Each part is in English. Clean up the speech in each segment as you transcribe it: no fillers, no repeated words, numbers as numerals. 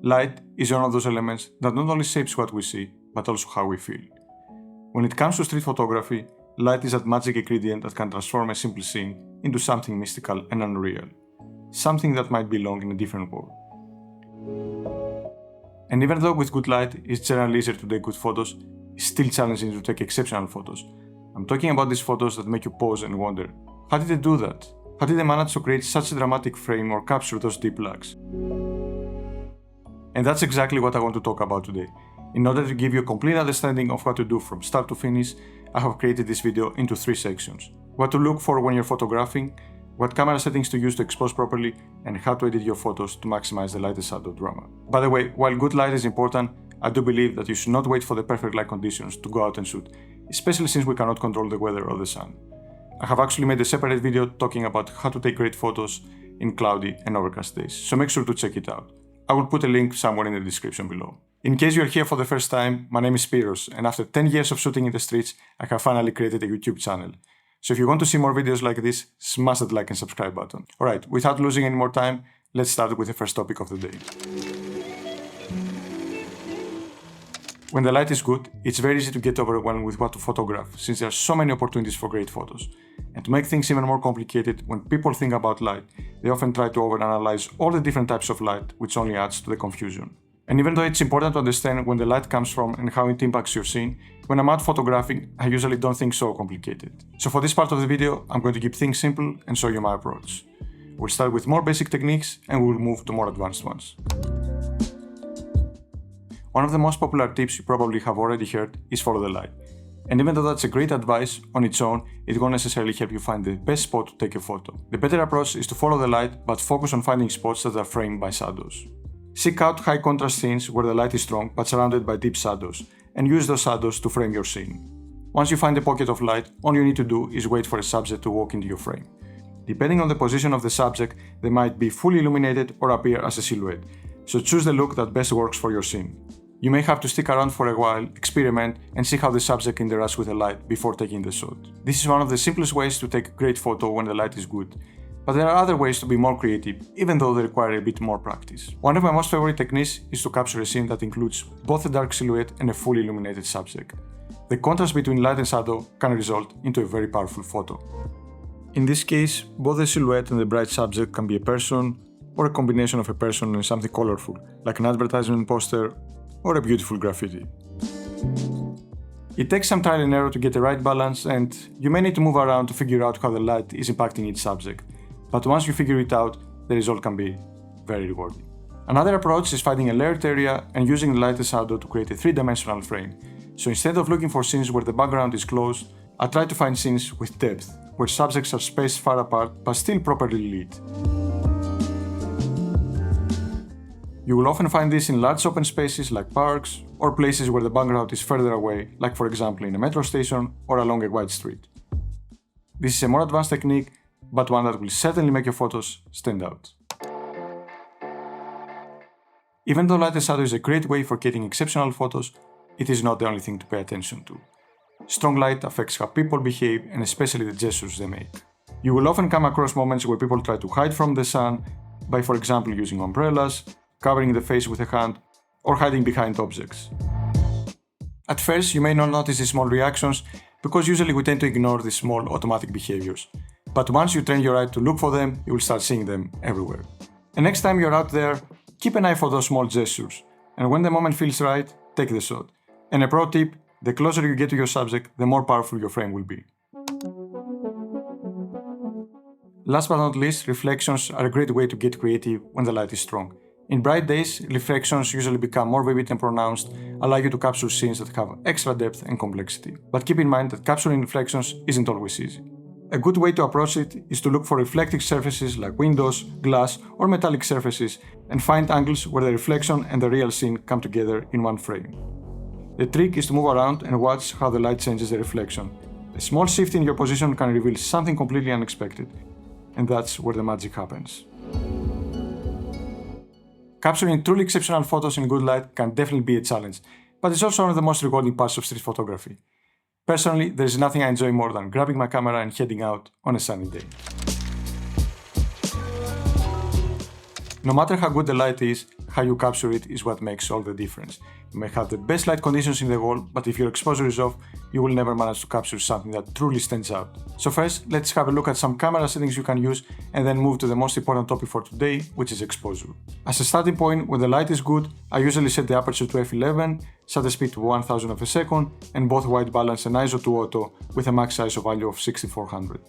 Light is one of those elements that not only shapes what we see, but also how we feel. When it comes to street photography, light is that magic ingredient that can transform a simple scene into something mystical and unreal, something that might belong in a different world. And even though with good light it's generally easier to take good photos, it's still challenging to take exceptional photos. I'm talking about these photos that make you pause and wonder, how did they do that? How did they manage to create such a dramatic frame or capture those deep blacks? And that's exactly what I want to talk about today. In order to give you a complete understanding of what to do from start to finish, I have created this video into 3 sections. What to look for when you're photographing, what camera settings to use to expose properly, and how to edit your photos to maximize the light and shadow drama. By the way, while good light is important, I do believe that you should not wait for the perfect light conditions to go out and shoot, especially since we cannot control the weather or the sun. I have actually made a separate video talking about how to take great photos in cloudy and overcast days, so make sure to check it out. I will put a link somewhere in the description below. In case you are here for the first time, my name is Spiros, and after 10 years of shooting in the streets, I have finally created a YouTube channel. So if you want to see more videos like this, smash that like and subscribe button. Alright, without losing any more time, let's start with the first topic of the day. When the light is good, it's very easy to get overwhelmed with what to photograph, since there are so many opportunities for great photos. And to make things even more complicated, when people think about light, they often try to overanalyze all the different types of light, which only adds to the confusion. And even though it's important to understand when the light comes from and how it impacts your scene, when I'm out photographing, I usually don't think so complicated. So for this part of the video, I'm going to keep things simple and show you my approach. We'll start with more basic techniques and we'll move to more advanced ones. One of the most popular tips you probably have already heard is follow the light. And even though that's a great advice on its own, it won't necessarily help you find the best spot to take a photo. The better approach is to follow the light, but focus on finding spots that are framed by shadows. Seek out high contrast scenes where the light is strong but surrounded by deep shadows, and use those shadows to frame your scene. Once you find a pocket of light, all you need to do is wait for a subject to walk into your frame. Depending on the position of the subject, they might be fully illuminated or appear as a silhouette, so choose the look that best works for your scene. You may have to stick around for a while, experiment, and see how the subject interacts with the light before taking the shot. This is one of the simplest ways to take a great photo when the light is good. But there are other ways to be more creative, even though they require a bit more practice. One of my most favorite techniques is to capture a scene that includes both a dark silhouette and a fully illuminated subject. The contrast between light and shadow can result into a very powerful photo. In this case, both the silhouette and the bright subject can be a person, or a combination of a person and something colorful, like an advertisement poster or a beautiful graffiti. It takes some trial and error to get the right balance, and you may need to move around to figure out how the light is impacting each subject. But once you figure it out, the result can be very rewarding. Another approach is finding a layered area and using the light and shadow to create a 3-dimensional frame. So instead of looking for scenes where the background is closed, I try to find scenes with depth, where subjects are spaced far apart but still properly lit. You will often find this in large open spaces like parks, or places where the background is further away, like for example in a metro station or along a wide street. This is a more advanced technique, but one that will certainly make your photos stand out. Even though light and shadow is a great way for getting exceptional photos, it is not the only thing to pay attention to. Strong light affects how people behave and especially the gestures they make. You will often come across moments where people try to hide from the sun by, for example, using umbrellas, covering the face with a hand, or hiding behind objects. At first, you may not notice these small reactions because usually we tend to ignore these small automatic behaviors. But once you train your eye to look for them, you will start seeing them everywhere. And next time you're out there, keep an eye for those small gestures, and when the moment feels right, take the shot. And a pro tip, the closer you get to your subject, the more powerful your frame will be. Last but not least, reflections are a great way to get creative when the light is strong. In bright days, reflections usually become more vivid and pronounced, allow you to capture scenes that have extra depth and complexity. But keep in mind that capturing reflections isn't always easy. A good way to approach it is to look for reflective surfaces like windows, glass, or metallic surfaces and find angles where the reflection and the real scene come together in one frame. The trick is to move around and watch how the light changes the reflection. A small shift in your position can reveal something completely unexpected, and that's where the magic happens. Capturing truly exceptional photos in good light can definitely be a challenge, but it's also one of the most rewarding parts of street photography. Personally, there is nothing I enjoy more than grabbing my camera and heading out on a sunny day. No matter how good the light is, how you capture it is what makes all the difference. You may have the best light conditions in the world, but if your exposure is off, you will never manage to capture something that truly stands out. So first, let's have a look at some camera settings you can use and then move to the most important topic for today, which is exposure. As a starting point, when the light is good, I usually set the aperture to f11, shutter speed to 1000 of a second, and both white balance and ISO to auto with a max ISO value of 6400.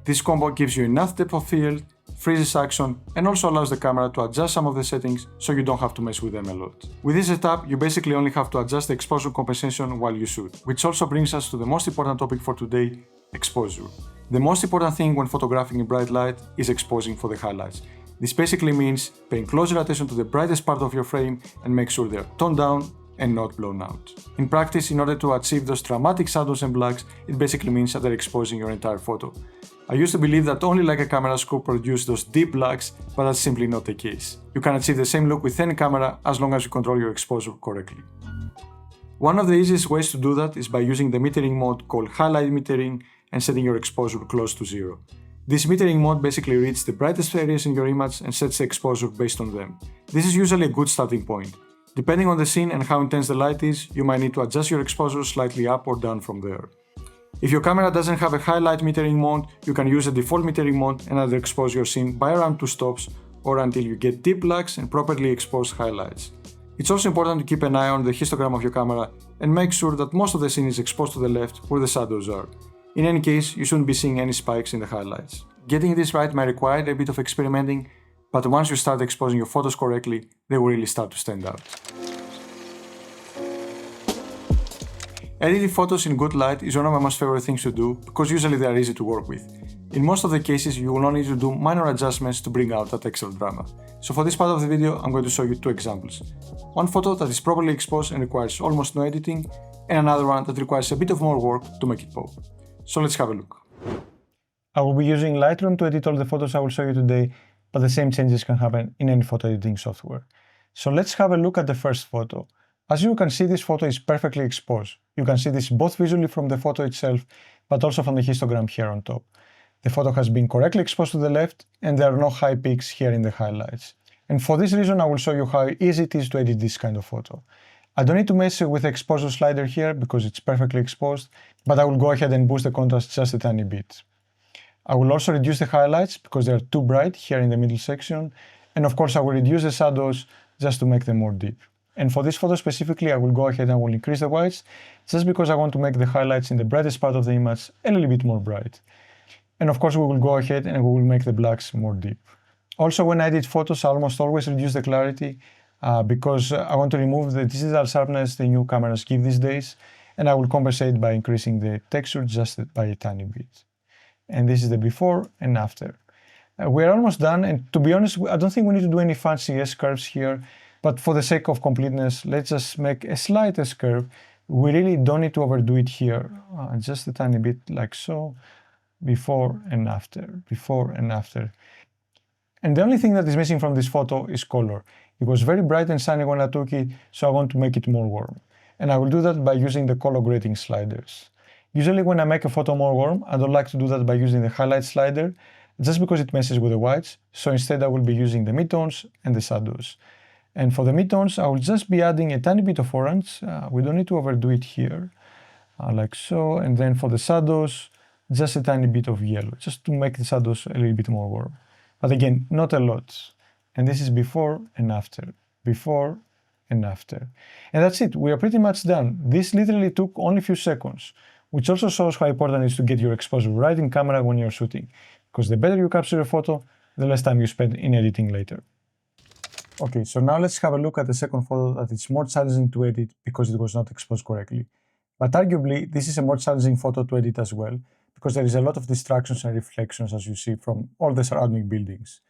This combo gives you enough depth of field, freezes action, and also allows the camera to adjust some of the settings so you don't have to mess with them a lot. With this setup, you basically only have to adjust the exposure compensation while you shoot, which also brings us to the most important topic for today, exposure. The most important thing when photographing in bright light is exposing for the highlights. This basically means paying closer attention to the brightest part of your frame and make sure they're toned down and not blown out. In practice, in order to achieve those dramatic shadows and blacks, it basically means that they're exposing your entire photo. I used to believe that only Leica cameras could produce those deep blacks, but that's simply not the case. You can achieve the same look with any camera as long as you control your exposure correctly. One of the easiest ways to do that is by using the metering mode called highlight metering and setting your exposure close to zero. This metering mode basically reads the brightest areas in your image and sets the exposure based on them. This is usually a good starting point. Depending on the scene and how intense the light is, you might need to adjust your exposure slightly up or down from there. If your camera doesn't have a highlight metering mode, you can use a default metering mode and either expose your scene by around 2 stops or until you get deep blacks and properly exposed highlights. It's also important to keep an eye on the histogram of your camera and make sure that most of the scene is exposed to the left where the shadows are. In any case, you shouldn't be seeing any spikes in the highlights. Getting this right may require a bit of experimenting, but once you start exposing your photos correctly, they will really start to stand out. Editing photos in good light is one of my most favorite things to do because usually they are easy to work with. In most of the cases, you will only need to do minor adjustments to bring out that extra drama. So for this part of the video, I'm going to show you 2 examples. One photo that is properly exposed and requires almost no editing, and another one that requires a bit of more work to make it pop. So let's have a look. I will be using Lightroom to edit all the photos I will show you today, but the same changes can happen in any photo editing software. So let's have a look at the first photo. As you can see, this photo is perfectly exposed. You can see this both visually from the photo itself, but also from the histogram here on top. The photo has been correctly exposed to the left, and there are no high peaks here in the highlights. And for this reason, I will show you how easy it is to edit this kind of photo. I don't need to mess with the exposure slider here because it's perfectly exposed, but I will go ahead and boost the contrast just a tiny bit. I will also reduce the highlights because they are too bright here in the middle section, and of course I will reduce the shadows just to make them more deep. And for this photo specifically, I will go ahead and will increase the whites, just because I want to make the highlights in the brightest part of the image a little bit more bright. And of course we will go ahead and we will make the blacks more deep. Also, when I edit photos, I almost always reduce the clarity because I want to remove the digital sharpness the new cameras give these days, and I will compensate by increasing the texture just by a tiny bit. And this is the before and after. We're almost done, and to be honest, I don't think we need to do any fancy S-curves here. But for the sake of completeness, let's just make a slight S-curve. We really don't need to overdo it here. Just a tiny bit like so. Before and after, before and after. And the only thing that is missing from this photo is color. It was very bright and sunny when I took it, so I want to make it more warm. And I will do that by using the color grading sliders. Usually when I make a photo more warm, I don't like to do that by using the highlight slider, just because it messes with the whites. So instead I will be using the midtones and the shadows. And for the midtones, I will just be adding a tiny bit of orange. We don't need to overdo it here, like so. And then for the shadows, just a tiny bit of yellow, just to make the shadows a little bit more warm. But again, not a lot. And this is before and after, before and after. And that's it, we are pretty much done. This literally took only a few seconds, which also shows how important it is to get your exposure right in camera when you're shooting. Because the better you capture a photo, the less time you spend in editing later. Okay, so now let's have a look at the second photo that is more challenging to edit because it was not exposed correctly. But arguably, this is a more challenging photo to edit as well, because there is a lot of distractions and reflections as you see from all the surrounding buildings.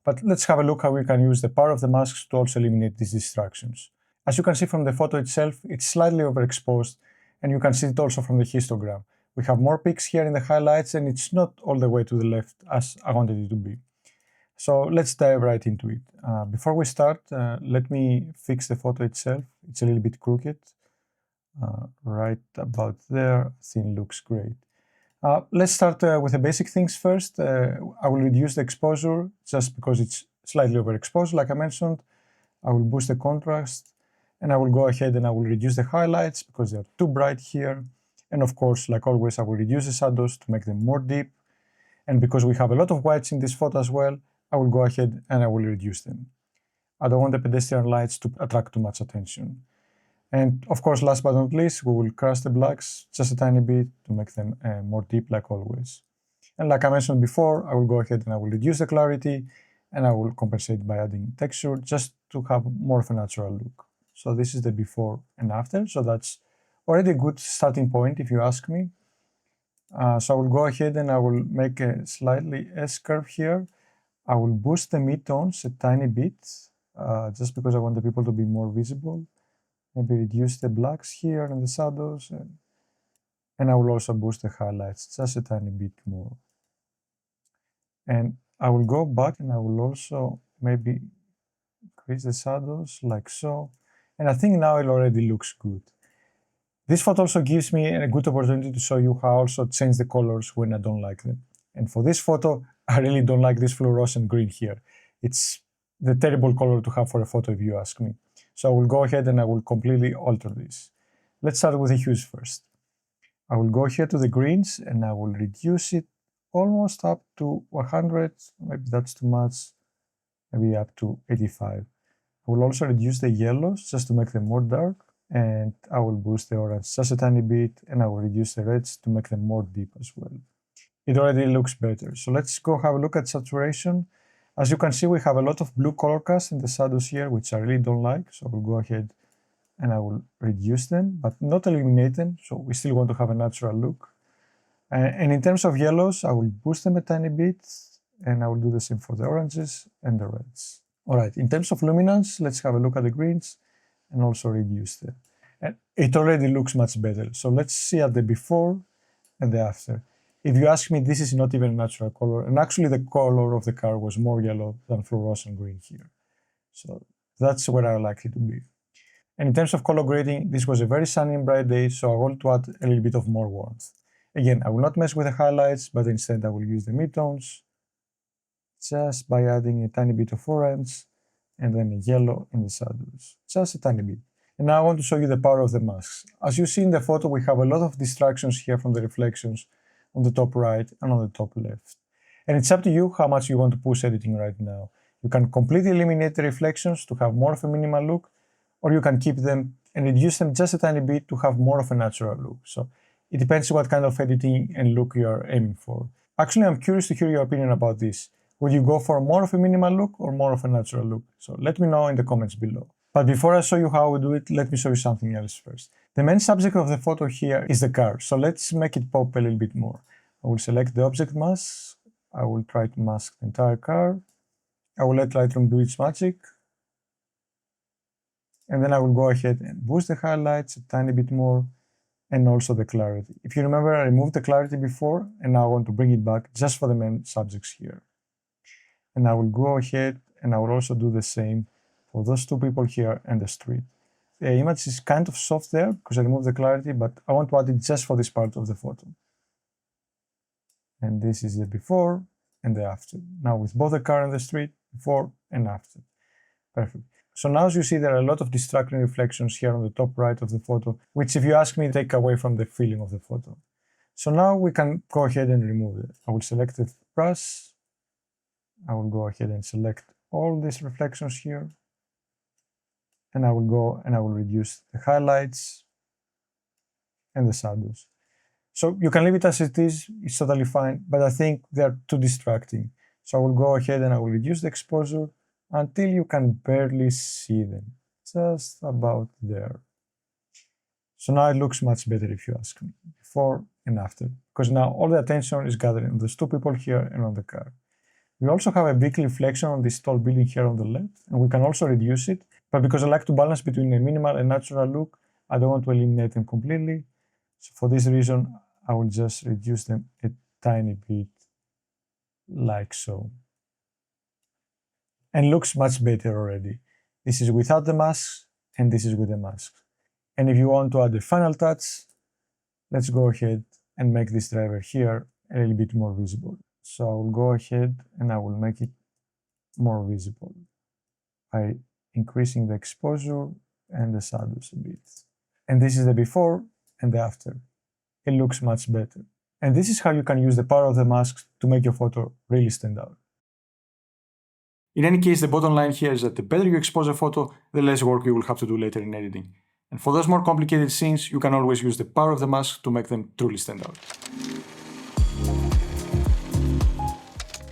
But let's have a look how we can use the power of the masks to also eliminate these distractions. As you can see from the photo itself, it's slightly overexposed, and you can see it also from the histogram. We have more peaks here in the highlights, and it's not all the way to the left as I wanted it to be. So let's dive right into it. Before we start, let me fix the photo itself. It's a little bit crooked. Right about there, I think looks great. Let's start with the basic things first. I will reduce the exposure just because it's slightly overexposed, like I mentioned. I will boost the contrast, and I will go ahead and I will reduce the highlights because they are too bright here. And of course, like always, I will reduce the shadows to make them more deep. And because we have a lot of whites in this photo as well, I will go ahead and I will reduce them. I don't want the pedestrian lights to attract too much attention. And of course, last but not least, we will crush the blacks just a tiny bit to make them more deep like always. And like I mentioned before, I will go ahead and I will reduce the clarity and I will compensate by adding texture just to have more of a natural look. So this is the before and after. So that's already a good starting point if you ask me. So I will go ahead and I will make a slightly S-curve here. I will boost the midtones a tiny bit, just because I want the people to be more visible. Maybe reduce the blacks here and the shadows. And I will also boost the highlights just a tiny bit more. And I will go back and I will also maybe increase the shadows like so. And I think now it already looks good. This photo also gives me a good opportunity to show you how I also change the colors when I don't like them. And for this photo, I really don't like this fluorescent green here. It's the terrible color to have for a photo if you ask me. So I will go ahead and I will completely alter this. Let's start with the hues first. I will go here to the greens and I will reduce it almost up to 100, maybe that's too much, maybe up to 85. I will also reduce the yellows just to make them more dark, and I will boost the orange just a tiny bit, and I will reduce the reds to make them more deep as well. It already looks better. So let's go have a look at saturation. As you can see, we have a lot of blue color cast in the shadows here, which I really don't like. So I will go ahead and I will reduce them, but not eliminate them. So we still want to have a natural look. And in terms of yellows, I will boost them a tiny bit, and I will do the same for the oranges and the reds. All right, in terms of luminance, let's have a look at the greens and also reduce them. And it already looks much better. So let's see at the before and the after. If you ask me, this is not even a natural color. And actually the color of the car was more yellow than fluorescent green here. So that's where I like it to be. And in terms of color grading, this was a very sunny and bright day, so I want to add a little bit of more warmth. Again, I will not mess with the highlights, but instead I will use the midtones just by adding a tiny bit of orange and then a yellow in the shadows, just a tiny bit. And now I want to show you the power of the masks. As you see in the photo, we have a lot of distractions here from the reflections on the top right and on the top left. And it's up to you how much you want to push editing right now. You can completely eliminate the reflections to have more of a minimal look, or you can keep them and reduce them just a tiny bit to have more of a natural look. So it depends what kind of editing and look you are aiming for. Actually, I'm curious to hear your opinion about this. Would you go for more of a minimal look or more of a natural look? So let me know in the comments below. But before I show you how we do it, let me show you something else first. The main subject of the photo here is the car, so let's make it pop a little bit more. I will select the object mask. I will try to mask the entire car. I will let Lightroom do its magic. And then I will go ahead and boost the highlights a tiny bit more and also the clarity. If you remember, I removed the clarity before and now I want to bring it back just for the main subjects here. And I will go ahead and I will also do the same for those two people here and the street. The image is kind of soft there because I removed the clarity, but I want to add it just for this part of the photo. And this is the before and the after. Now with both the car and the street, before and after. Perfect. So now as you see, there are a lot of distracting reflections here on the top right of the photo, which if you ask me, take away from the feeling of the photo. So now we can go ahead and remove it. I will select the brush. I will go ahead and select all these reflections here. And I will go and I will reduce the highlights and the shadows. So you can leave it as it is, it's totally fine, but I think they're too distracting. So I will go ahead and I will reduce the exposure until you can barely see them, just about there. So now it looks much better if you ask me, before and after, because now all the attention is gathering on those two people here and on the car. We also have a big reflection on this tall building here on the left, and we can also reduce it, but because I like to balance between a minimal and natural look, I don't want to eliminate them completely. So for this reason, I will just reduce them a tiny bit, like so. And looks much better already. This is without the mask, and this is with the mask. And if you want to add the final touch, let's go ahead and make this driver here a little bit more visible. So I will go ahead and I will make it more visible by increasing the exposure and the shadows a bit. And this is the before and the after. It looks much better. And this is how you can use the power of the masks to make your photo really stand out. In any case, the bottom line here is that the better you expose a photo, the less work you will have to do later in editing. And for those more complicated scenes, you can always use the power of the mask to make them truly stand out.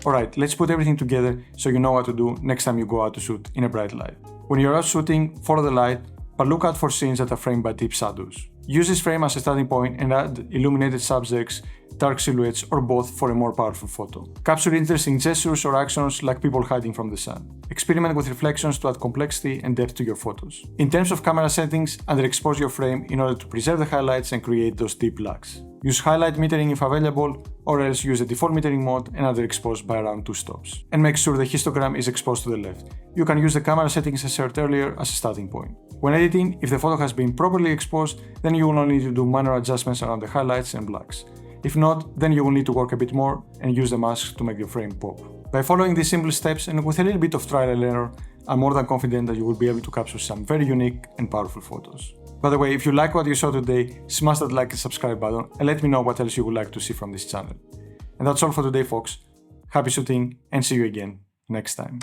Alright, let's put everything together so you know what to do next time you go out to shoot in a bright light. When you're out shooting, follow the light, but look out for scenes that are framed by deep shadows. Use this frame as a starting point and add illuminated subjects, dark silhouettes, or both for a more powerful photo. Capture interesting gestures or actions like people hiding from the sun. Experiment with reflections to add complexity and depth to your photos. In terms of camera settings, underexpose your frame in order to preserve the highlights and create those deep blacks. Use highlight metering if available, or else use the default metering mode and underexpose by around 2 stops. And make sure the histogram is exposed to the left. You can use the camera settings I shared earlier as a starting point. When editing, if the photo has been properly exposed, then you will only need to do minor adjustments around the highlights and blacks. If not, then you will need to work a bit more and use the masks to make the frame pop. By following these simple steps and with a little bit of trial and error, I'm more than confident that you will be able to capture some very unique and powerful photos. By the way, if you like what you saw today, smash that like and subscribe button and let me know what else you would like to see from this channel. And that's all for today, folks. Happy shooting and see you again next time.